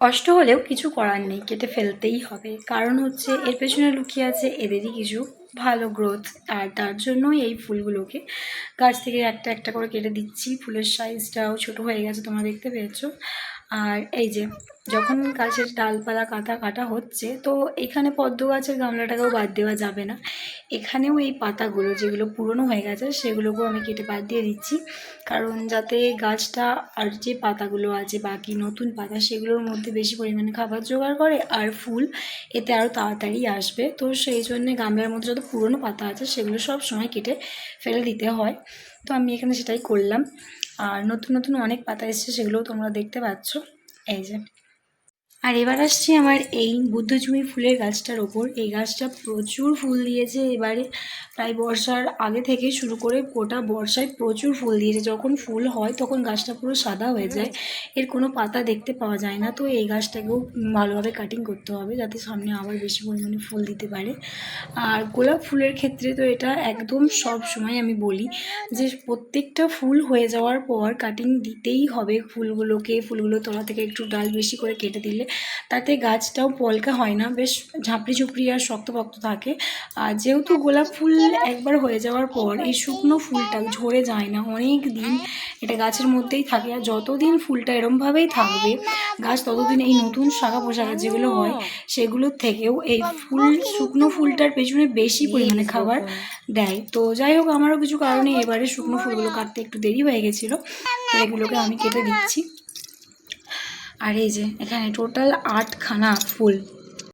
কষ্ট হলেও কিছু করার নেই, কেটে ফেলতেই হবে। কারণ হচ্ছে এর পেছনে লুকিয়ে আছে এদেরই কিছু ভালো গ্রোথ। আর তার জন্যই এই ফুলগুলোকে গাছ থেকে একটা একটা করে কেটে দিচ্ছি। ফুলের সাইজটাও ছোট হয়ে গেছে, তোমরা দেখতে পেয়েছো। আর এই যে যখন গাছের ডালপালা কাটা হচ্ছে, তো এখানে পদ্ম গাছের গামলাটাকেও বাদ দেওয়া যাবে না। এখানেও এই পাতাগুলো যেগুলো পুরনো হয়ে গেছে সেগুলোকেও আমি কেটে বাদ দিয়ে দিচ্ছি, কারণ যাতে গাছটা আর যে পাতাগুলো আছে বাকি নতুন পাতা সেগুলোর মধ্যে বেশি পরিমাণে খাবার জোগাড় করে, আর ফুল এতে আরও তাড়াতাড়ি আসবে। তো সেই জন্যে গামলার মধ্যে যত পুরনো পাতা আছে সেগুলো সব সময় কেটে ফেলে দিতে হয়। তো আমি এখানে সেটাই করলাম। আর নতুন নতুন অনেক পাতা এসছে, সেগুলোও তোমরা দেখতে পাচ্ছ। এই যে, আর এবার আসছি আমার এই বুদ্ধজুঁই ফুলের গাছটার ওপর। এই গাছটা প্রচুর ফুল দিয়েছে এবারে, প্রায় বর্ষার আগে থেকে শুরু করে গোটা বর্ষায় প্রচুর ফুল দিয়েছে। যখন ফুল হয় তখন গাছটা পুরো সাদা হয়ে যায়, এর কোনো পাতা দেখতে পাওয়া যায় না। তো এই গাছটাকেও ভালোভাবে কাটিং করতে হবে যাতে সামনে আবার বেশি পরিমাণে ফুল দিতে পারে। আর গোলাপ ফুলের ক্ষেত্রে তো এটা একদম সব সময় আমি বলি যে প্রত্যেকটা ফুল হয়ে যাওয়ার পর কাটিং দিতেই হবে ফুলগুলোকে। ফুলগুলোর তলা থেকে একটু ডাল বেশি করে কেটে দিলে তাতে গাছটাও পলকা হয় না, বেশ ঝাঁপড়ি ঝুপড়ি আর শক্তপোক্ত থাকে। আর যেহেতু গোলাপ ফুল একবার হয়ে যাওয়ার পর এই শুকনো ফুলটা ঝরে যায় না, অনেক দিন এটা গাছের মধ্যেই থাকে। আর যতদিন ফুলটা এরমভাবেই থাকবে গাছ ততদিন এই নতুন শাখা পোশাখা যেগুলো হয় সেগুলোর থেকেও এই শুকনো ফুলটার পেছনে বেশি পরিমাণে খাবার দেয়। তো যাই হোক, আমারও কিছু কারণে এবারে শুকনো ফুলগুলো কাটতে একটু দেরি হয়ে গেছিলো, তো এগুলোকে আমি কেটে দিচ্ছি। আর এই যে এখানে টোটাল 8খানা ফুল,